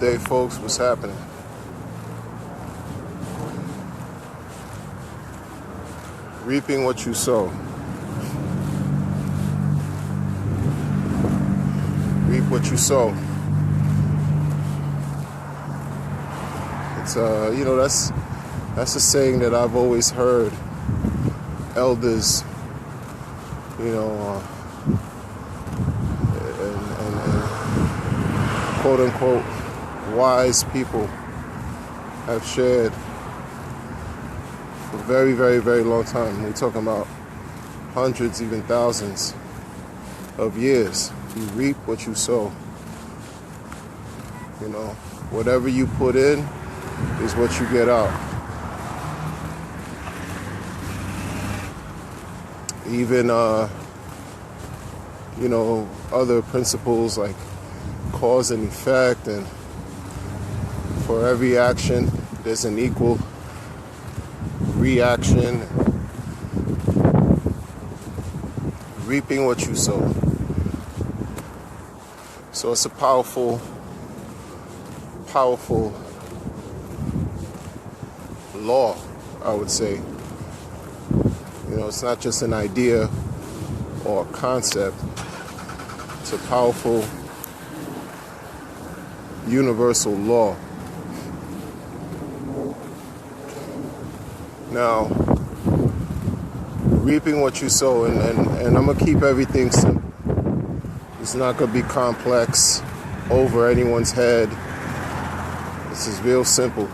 day, folks. What's happening? Reaping what you sow. Reap what you sow. It's that's a saying that I've always heard elders, and quote unquote wise people have shared for a very, very, very long time. We're talking about hundreds, even thousands of years. You reap what you sow. Whatever you put in is what you get out. Even other principles like cause and effect, and for every action there's an equal reaction. Reaping what you sow. So it's a powerful law, I would say. It's not just an idea or a concept. It's a powerful universal law. Now, reaping what you sow, and I'm going to keep everything simple. It's not going to be complex, over anyone's head. This is real simple.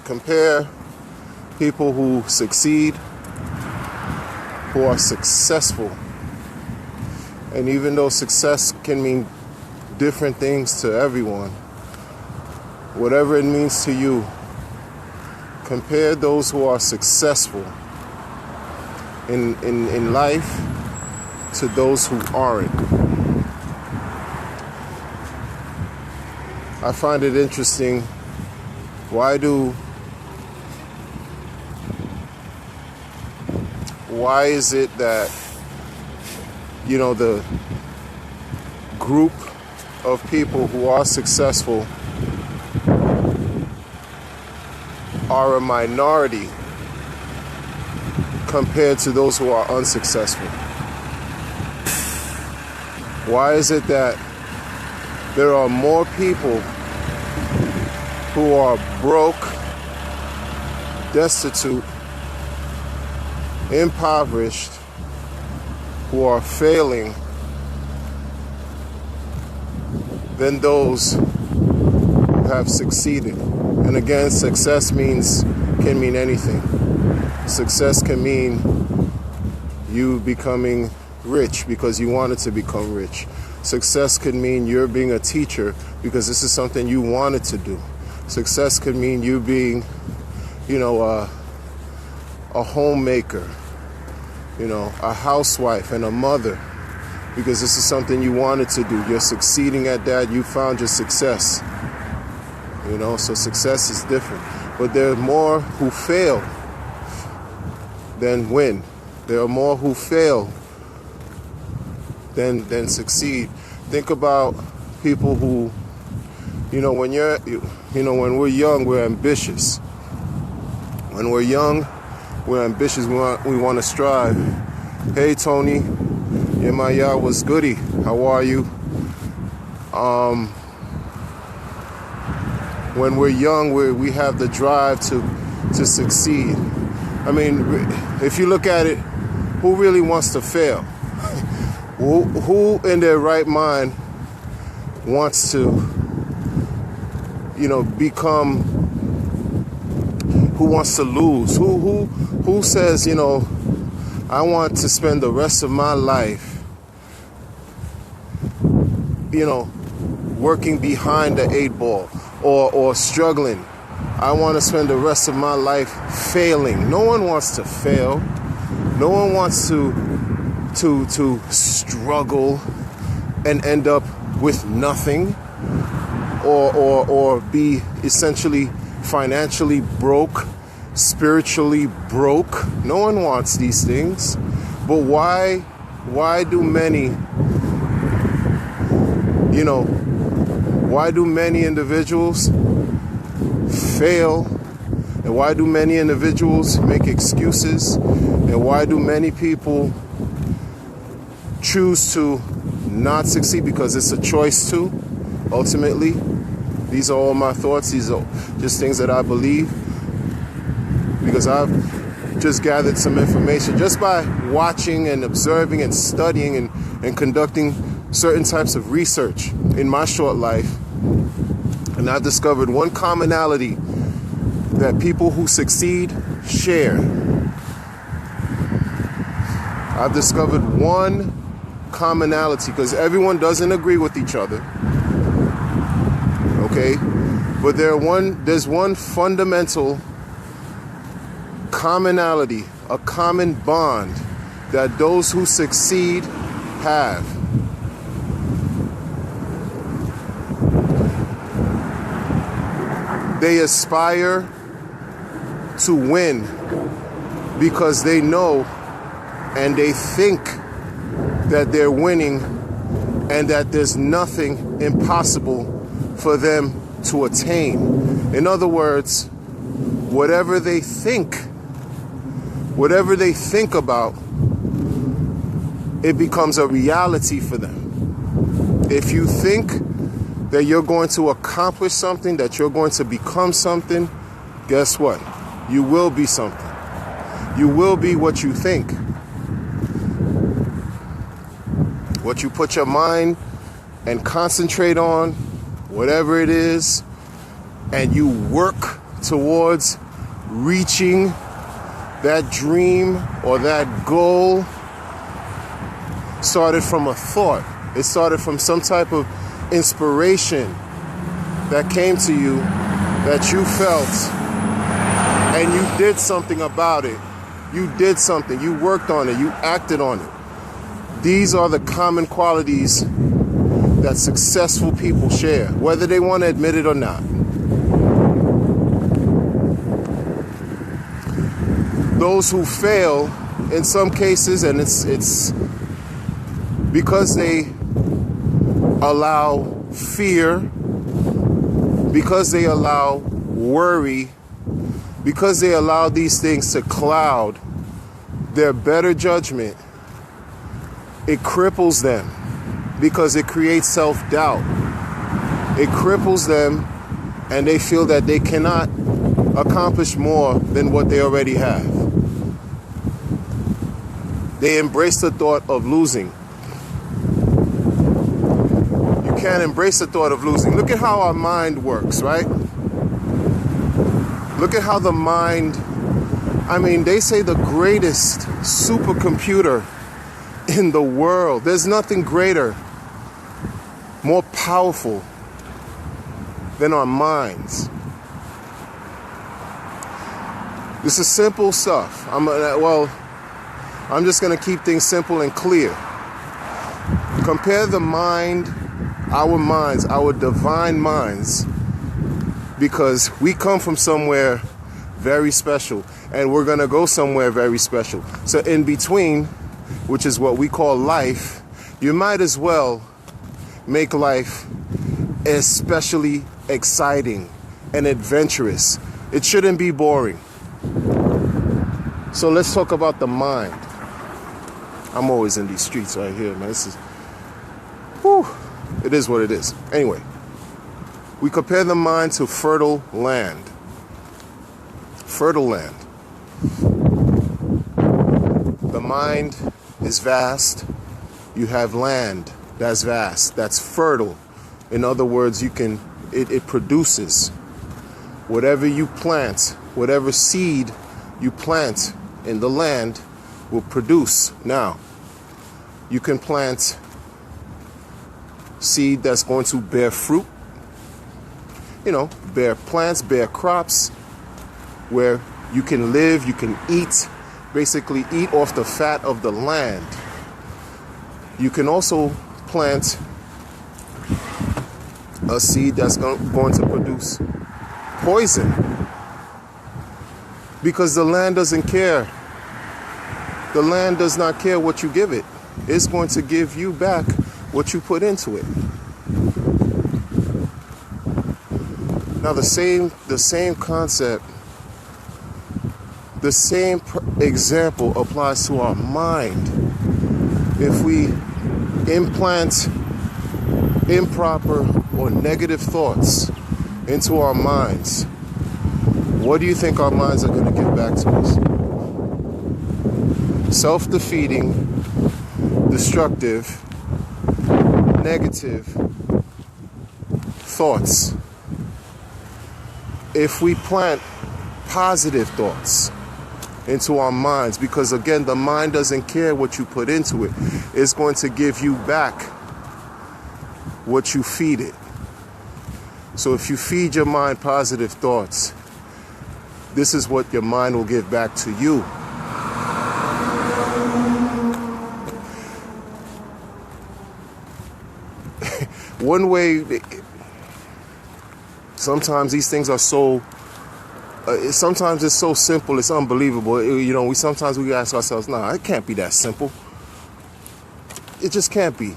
Compare people who succeed, who are successful. And even though success can mean different things to everyone, whatever it means to you, compare those who are successful in life to those who aren't. I find it interesting. Why is it that the group of people who are successful are a minority compared to those who are unsuccessful? Why is it that there are more people who are broke, destitute, impoverished, who are failing than those who have succeeded? And again, success can mean anything. Success can mean you becoming rich because you wanted to become rich. Success could mean you're being a teacher because this is something you wanted to do. Success could mean you being, a homemaker, a housewife and a mother, because this is something you wanted to do. You're succeeding at that. You found your success. So success is different. But there are more who fail than win. There are more who fail than succeed. Think about people who, when we're young, we're ambitious. When we're young, we're ambitious. We want to strive. Hey, Tony. Yemaya, what's goody? How are you? When we're young, we have the drive to succeed. I mean, if you look at it, who really wants to fail? Who in their right mind wants to, become, who wants to lose? Who says, I want to spend the rest of my life, working behind the 8-ball or struggling. I want to spend the rest of my life failing. No one wants to fail. No one wants to struggle and end up with nothing or be essentially financially broke, spiritually broke. No one wants these things. But why do many You know, why do many individuals fail? And why do many individuals make excuses? And why do many people choose to not succeed? Because it's a choice too, ultimately. These are all my thoughts. These are just things that I believe. Because I've just gathered some information just by watching and observing and studying and conducting certain types of research in my short life. And I've discovered one commonality that people who succeed share. I've discovered one commonality, because everyone doesn't agree with each other. Okay? But there's one fundamental commonality, a common bond that those who succeed have. They aspire to win because they know and they think that they're winning and that there's nothing impossible for them to attain. In other words, whatever they think about, it becomes a reality for them. If you think that you're going to accomplish something, that you're going to become something, guess what? You will be something. You will be what you think. What you put your mind and concentrate on, whatever it is, and you work towards reaching that dream or that goal, started from a thought. It started from some type of inspiration that came to you, that you felt, and you did something about it. You did something. You worked on it. You acted on it. These are the common qualities that successful people share, whether they want to admit it or not. Those who fail, in some cases, and it's because they allow fear, because they allow worry, because they allow these things to cloud their better judgment, it cripples them because it creates self-doubt. It cripples them and they feel that they cannot accomplish more than what they already have. They embrace the thought of losing. You can't embrace the thought of losing. Look at how our mind works, right? Look at how the mind, they say the greatest supercomputer in the world. There's nothing greater, more powerful than our minds. This is simple stuff. I'm just going to keep things simple and clear. Compare the mind, our minds, our divine minds, because we come from somewhere very special and we're going to go somewhere very special. So in between, which is what we call life, you might as well make life especially exciting and adventurous. It shouldn't be boring. So let's talk about the mind. I'm always in these streets right here, man. It is what it is. Anyway, we compare the mind to fertile land. Fertile land. The mind is vast. You have land that's vast, that's fertile. In other words, it produces. Whatever you plant, whatever seed you plant in the land will produce. Now, you can plant seed that's going to bear fruit, bear plants, bear crops, where you can live, you can eat, basically eat off the fat of the land. You can also plant a seed that's going to produce poison, because the land doesn't care. The land does not care what you give it. It's going to give you back what you put into it. Now the same concept, the same example applies to our mind. If we implant improper or negative thoughts into our minds, what do you think our minds are going to give back to us? Self-defeating, destructive, negative thoughts. If we plant positive thoughts into our minds, because again, the mind doesn't care what you put into it. It's going to give you back what you feed it. So if you feed your mind positive thoughts, this is what your mind will give back to you. One way, sometimes these things are so, sometimes it's so simple, it's unbelievable. You know, we ask ourselves, nah, it can't be that simple. It just can't be.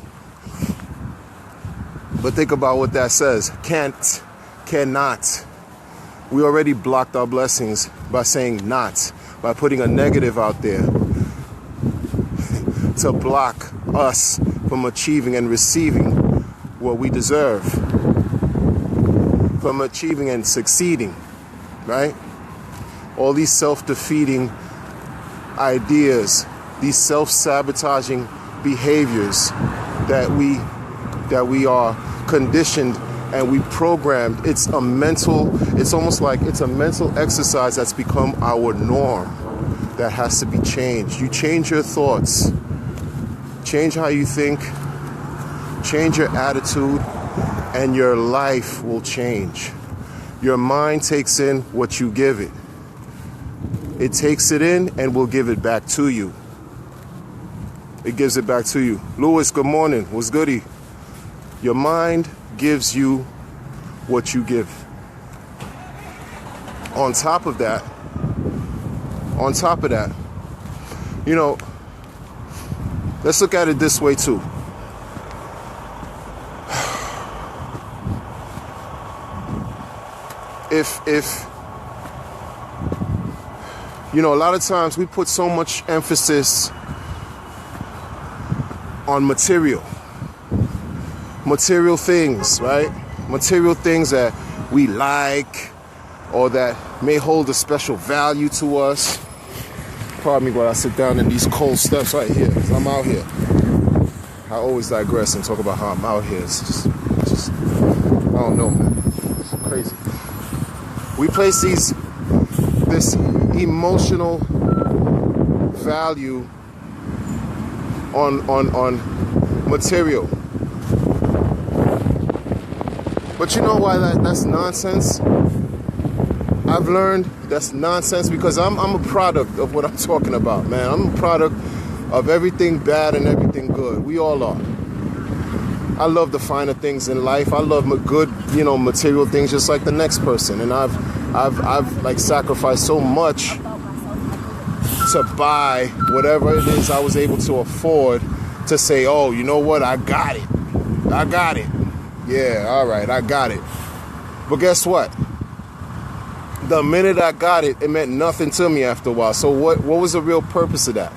But think about what that says. Can't, cannot. We already blocked our blessings by saying not, by putting a negative out there to block us from achieving and receiving what we deserve, from achieving and succeeding, right? All these self-defeating ideas, these self-sabotaging behaviors that we are conditioned and we programmed. It's almost like it's a mental exercise that's become our norm that has to be changed. You change your thoughts, change how you think, change your attitude, and your life will change. Your mind takes in what you give it. It takes it in and will give it back to you. It gives it back to you. Louis, good morning. What's goody? Your mind gives you what you give. On top of that, you know, let's look at it this way too. If you know, a lot of times we put so much emphasis on material things, right? Material things that we like or that may hold a special value to us. Pardon me while I sit down in these cold steps right here, because I'm out here. I always digress and talk about how I'm out here. It's just I don't know, man. It's crazy. We place this emotional value on material. But you know why that's nonsense? I've learned that's nonsense because I'm a product of what I'm talking about, man. I'm a product of everything bad and everything good. We all are. I love the finer things in life. I love good, material things just like the next person. And I've like sacrificed so much to buy whatever it is I was able to afford to say, oh, you know what? I got it. Yeah, all right, I got it. But guess what? The minute I got it, it meant nothing to me after a while. So what was the real purpose of that?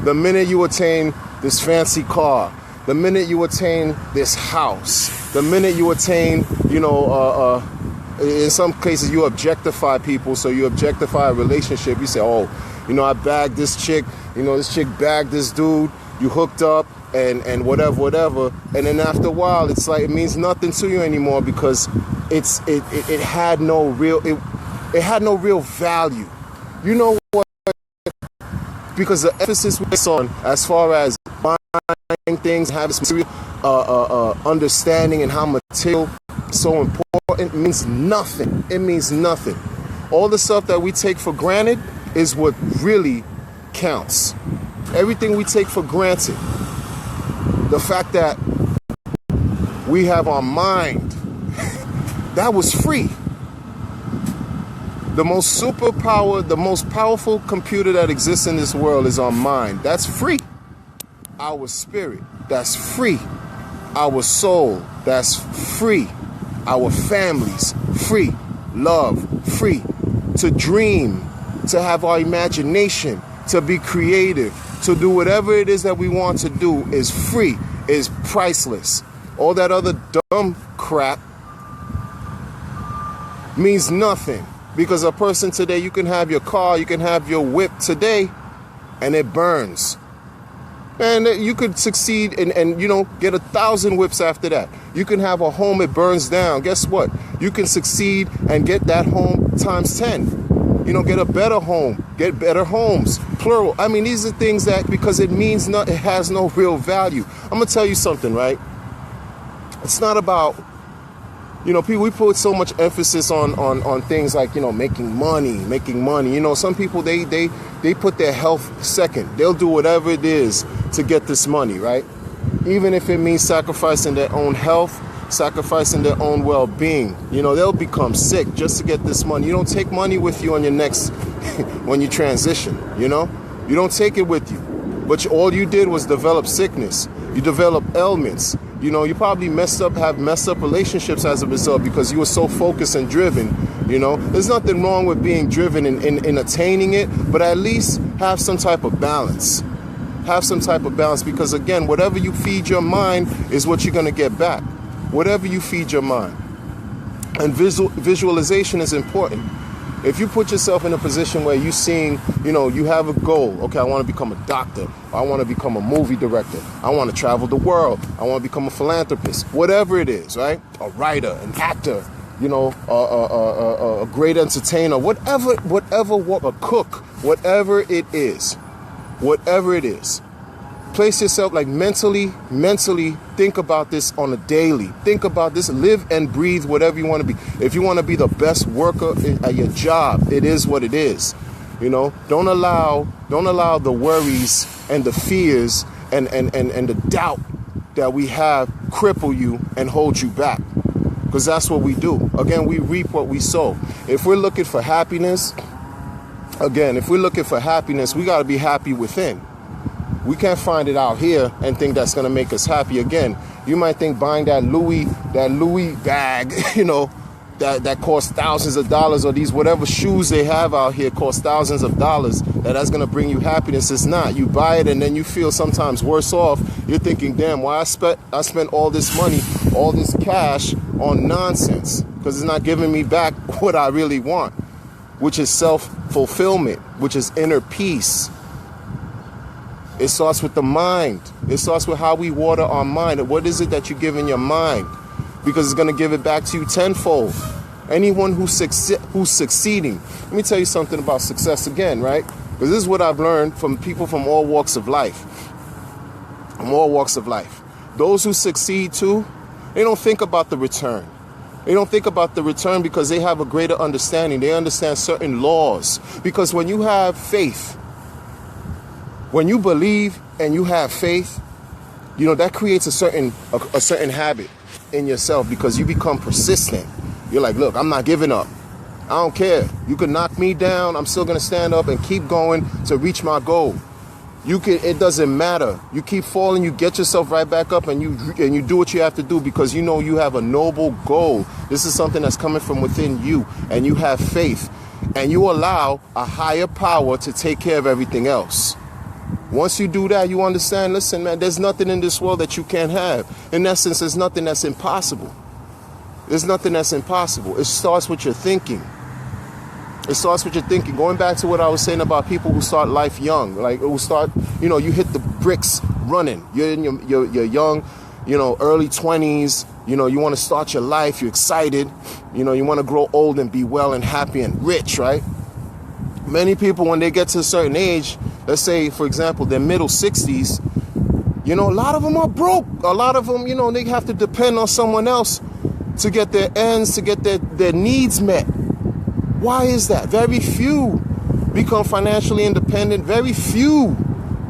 The minute you attain this fancy car, the minute you attain this house, the minute you attain, in some cases you objectify people, so you objectify a relationship. You say, oh, I bagged this chick, this chick bagged this dude, you hooked up, and whatever. And then after a while, it's like it means nothing to you anymore because it had no real value. You know what? Because the emphasis was on as far as buying things, having material understanding, and how material is so important means nothing. It means nothing. All the stuff that we take for granted is what really counts. Everything we take for granted. The fact that we have our mind, that was free. The most powerful computer that exists in this world is our mind. That's free. Our spirit, that's free. Our soul, that's free. our families free, love free, to dream, to have our imagination, to be creative, to do whatever it is that we want to do is free, is priceless. All that other dumb crap means nothing, because a person today, you can have your car, you can have your whip today, and it burns. And you could succeed and get 1,000 whips after that. You can have a home, it burns down. Guess what? You can succeed and get that home times 10. Get a better home, get better homes, plural. I mean, these are things that, because it means it has no real value. I'm going to tell you something, right? It's not about, people, we put so much emphasis on things like, making money. Some people, they put their health second. They'll do whatever it is to get this money, right? Even if it means sacrificing their own health, sacrificing their own well-being. They'll become sick just to get this money. You don't take money with you on your next, when you transition, you don't take it with you. But all you did was develop sickness. You develop ailments. You probably have messed up relationships as a result, because you were so focused and driven. There's nothing wrong with being driven in attaining it, but at least have some type of balance. Because again, whatever you feed your mind is what you're going to get back. Whatever you feed your mind. And visualization is important. If you put yourself in a position where you're seeing, you have a goal. Okay, I want to become a doctor. I want to become a movie director. I want to travel the world. I want to become a philanthropist. Whatever it is, right? A writer, an actor, a great entertainer, whatever, a cook, whatever it is. Place yourself, like, mentally think about this on a daily. Think about this, live and breathe whatever you want to be. If you want to be the best worker at your job, it is what it is. Don't allow the worries and the fears and the doubt that we have cripple you and hold you back. Because that's what we do. Again, we reap what we sow. If we're looking for happiness, we got to be happy within. We can't find it out here and think that's going to make us happy. Again, you might think buying that Louis bag, that costs thousands of dollars, or these whatever shoes they have out here cost thousands of dollars, that's going to bring you happiness. It's not. You buy it and then you feel sometimes worse off. You're thinking, damn, why I spent all this money, all this cash on nonsense, because it's not giving me back what I really want, which is self-fulfillment, which is inner peace. It starts with the mind. It starts with how we water our mind. What is it that you give in your mind? Because it's going to give it back to you tenfold. Anyone who's succeeding. Let me tell you something about success again, right? Because this is what I've learned from people from all walks of life. Those who succeed too, they don't think about the return. They don't think about the return because they have a greater understanding. They understand certain laws. Because when you have faith, when you believe and you have faith, that creates a certain habit in yourself, because you become persistent. You're like, look, I'm not giving up. I don't care. You can knock me down. I'm still going to stand up and keep going to reach my goal. It doesn't matter. You keep falling, you get yourself right back up, and you do what you have to do, because you have a noble goal. This is something that's coming from within you, and you have faith, and you allow a higher power to take care of everything else. Once you do that, you understand, listen, man, there's nothing in this world that you can't have. In essence, there's nothing that's impossible. It starts with your thinking. Going back to what I was saying about people who start life young, like who start, you hit the bricks running. You're in your young, early 20s. You want to start your life. You're excited. You want to grow old and be well and happy and rich, right? Many people, when they get to a certain age, let's say, for example, their middle 60s, a lot of them are broke. A lot of them, they have to depend on someone else to get their ends, to get their needs met. Why is that? Very few become financially independent. Very few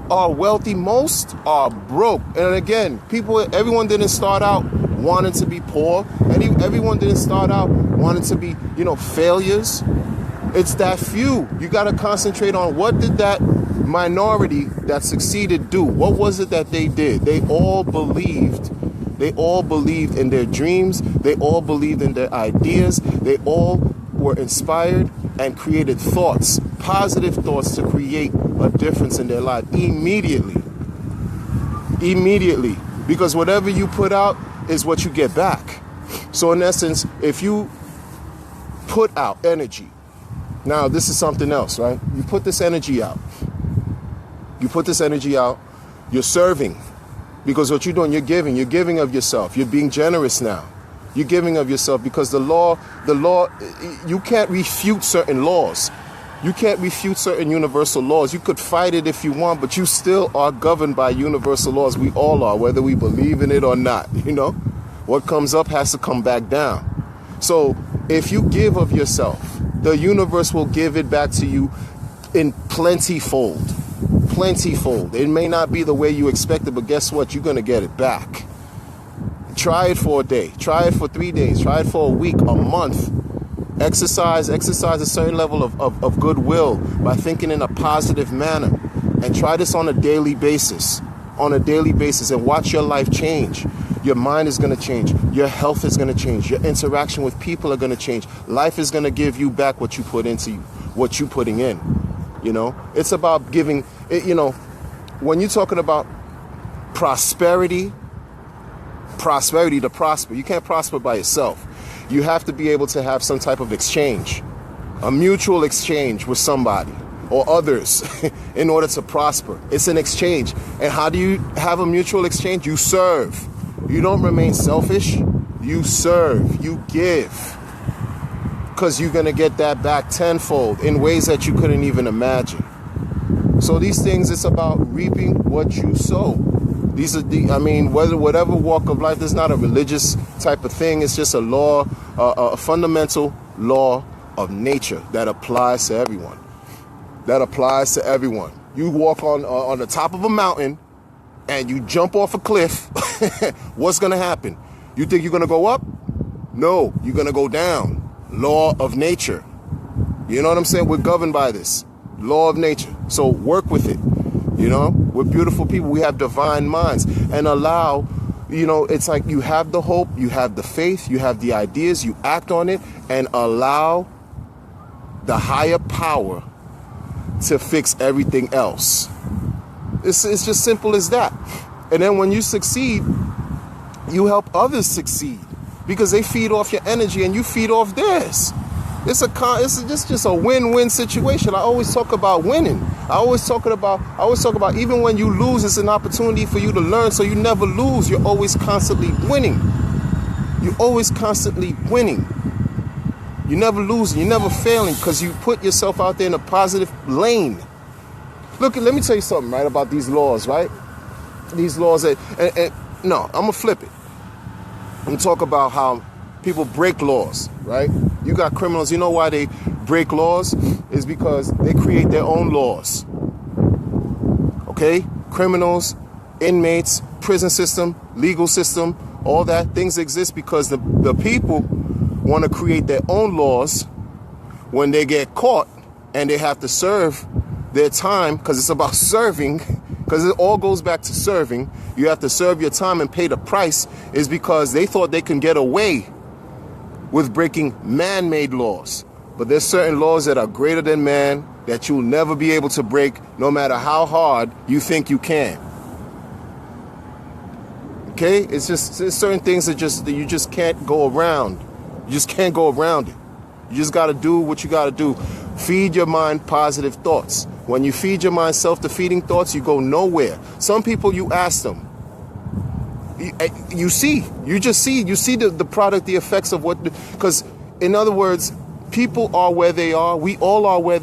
are wealthy. Most are broke. And again, everyone didn't start out wanting to be poor. Everyone didn't start out wanting to be, failures. It's that few. You got to concentrate on what did that minority that succeeded do? What was it that they did? They all believed They all believed in their dreams. They all believed in their ideas. They all were inspired and created thoughts, positive thoughts, to create a difference in their life immediately. Immediately. Because whatever you put out is what you get back. So in essence, if you put out energy, now this is something else, right? You put this energy out. You put this energy out, you're serving. Because what you're doing, you're giving of yourself. You're being generous now. You're giving of yourself because the law, you can't refute certain laws. You can't refute certain universal laws. You could fight it if you want, but you still are governed by universal laws. We all are, whether we believe in it or not, you know? What comes up has to come back down. So if you give of yourself, the universe will give it back to you in plentyfold. Plentyfold. It may not be the way you expect it, but guess what? You're going to get it back. Try it for a day. Try it for 3 days. Try it for a week, a month. Exercise a certain level of goodwill by thinking in a positive manner. And try this on a daily basis. And watch your life change. Your mind is going to change. Your health is going to change. Your interaction with people are going to change. Life is going to give you back what you put into you, what you're putting in. You know, it's about giving, when you're talking about prosperity to prosper, you can't prosper by yourself. You have to be able to have some type of exchange, a mutual exchange with somebody or others in order to prosper. It's an exchange. And how do you have a mutual exchange? You serve. You don't remain selfish. You serve. You give. Because you're going to get that back tenfold in ways that you couldn't even imagine. So these things, it's about reaping what you sow. These are whatever walk of life, this is not a religious type of thing. It's just a law, a fundamental law of nature that applies to everyone. You walk on the top of a mountain and you jump off a cliff. What's going to happen? You think you're going to go up? No, you're going to go down. Law of nature. You know what I'm saying? We're governed by this law of nature. So work with it. You know, we're beautiful people. We have divine minds, and allow, it's like you have the hope, you have the faith, you have the ideas, you act on it, and allow the higher power to fix everything else. It's just simple as that. And then when you succeed, you help others succeed. Because they feed off your energy and you feed off theirs. It's just a win-win situation. I always talk about winning. I always talk about even when you lose, it's an opportunity for you to learn, so you never lose. You're always constantly winning. You're always constantly winning. You never losing. You're never failing because you put yourself out there in a positive lane. Look, let me tell you something, right, about these laws, right? These laws I'm gonna flip it. I'm going to talk about how people break laws, right? You got criminals. You know why they break laws? Is because they create their own laws. Okay? Criminals, inmates, prison system, legal system, all that things exist because the people want to create their own laws when they get caught and they have to serve their time, because it's about serving, because it all goes back to serving. You have to serve your time and pay the price, is because they thought they can get away with breaking man-made laws. But there's certain laws that are greater than man that you'll never be able to break, no matter how hard you think you can. Okay? It's certain things that you just can't go around. You just can't go around it. You just got to do what you got to do. Feed your mind positive thoughts. When you feed your mind self-defeating thoughts, you go nowhere. Some people, you ask them, you see the product, the effects of what, because in other words, people are where they are. We all are where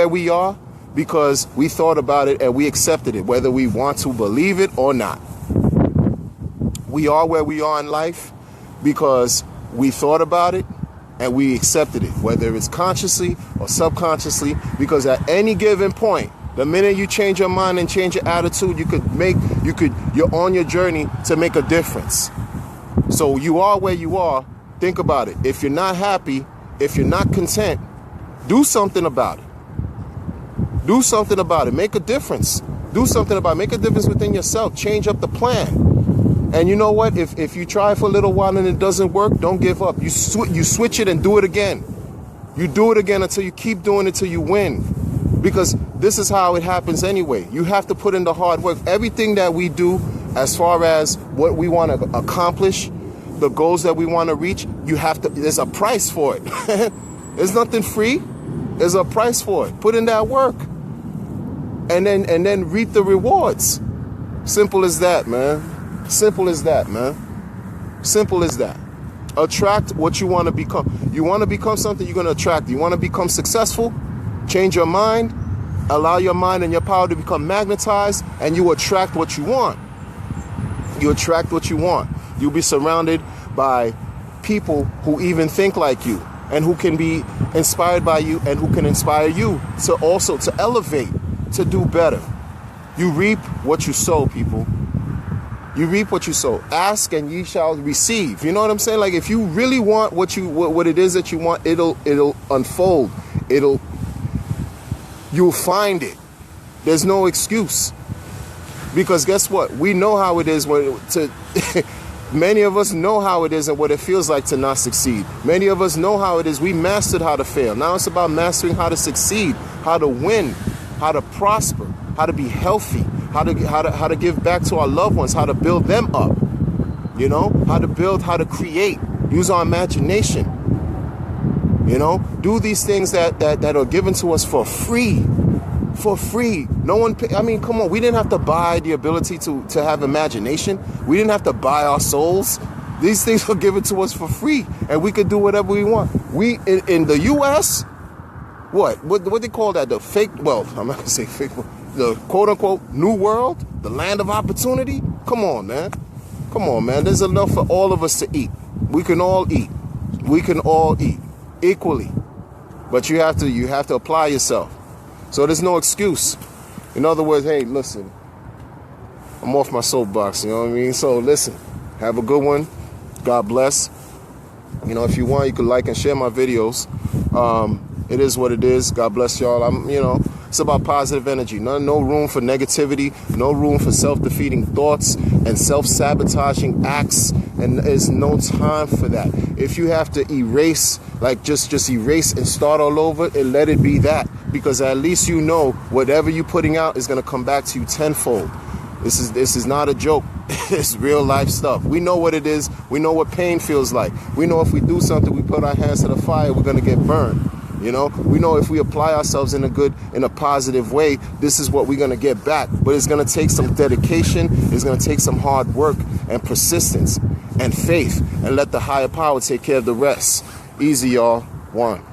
we are, because we thought about it and we accepted it, whether we want to believe it or not. We are where we are in life because we thought about it and we accepted it, whether it's consciously or subconsciously, because at any given point, the minute you change your mind and change your attitude, you're on your journey to make a difference. So you are where you are. Think about it. If you're not happy, if you're not content, do something about it. Do something about it. Make a difference. Do something about it. Make a difference within yourself. Change up the plan. And you know what? If you try for a little while and it doesn't work, don't give up. You switch it and do it again. You do it again until you keep doing it till you win. Because this is how it happens anyway. You have to put in the hard work. Everything that we do as far as what we want to accomplish, the goals that we want to reach, there's a price for it. There's nothing free. There's a price for it. Put in that work. And then reap the rewards. Simple as that, man. Simple as that, man. Simple as that. Attract what you want to become. You want to become something, you're going to attract. You want to become successful? Change your mind. Allow your mind and your power to become magnetized, and you attract what you want. You attract what you want. You'll be surrounded by people who even think like you, and who can be inspired by you, and who can inspire you to elevate, to do better. You reap what you sow, people. You reap what you sow. Ask and ye shall receive. You know what I'm saying? Like, if you really want what it is that you want, it'll unfold. You'll find it. There's no excuse. Because guess what? We know how it is many of us know how it is and what it feels like to not succeed. Many of us know how it is. We mastered how to fail. Now it's about mastering how to succeed, how to win, how to prosper, how to be healthy, how to give back to our loved ones, how to build them up, how to build, how to create, use our imagination, do these things that are given to us for free. No one come on, we didn't have to buy the ability to have imagination. We didn't have to buy our souls. These things were given to us for free, and we could do whatever we want. We in the US, what they call that, the fake, well, I'm not gonna say fake, the quote-unquote new world, the land of opportunity. Come on, man. There's enough for all of us to eat. We can all eat equally, but you have to apply yourself. So there's no excuse. In other words, hey, listen, I'm off my soapbox, you know what I mean? So listen, have a good one. God bless. If you want, you can like and share my videos. It is what it is. God bless y'all. It's about positive energy. No room for negativity. No room for self-defeating thoughts and self-sabotaging acts. And there's no time for that. If you have to erase, like just erase and start all over, and let it be that. Because at least whatever you're putting out is going to come back to you tenfold. This is not a joke. It's real life stuff. We know what it is. We know what pain feels like. We know if we do something, we put our hands to the fire, we're going to get burned. We know if we apply ourselves in a positive way, this is what we're going to get back. But it's going to take some dedication. It's going to take some hard work and persistence and faith, and let the higher power take care of the rest. Easy, y'all. One.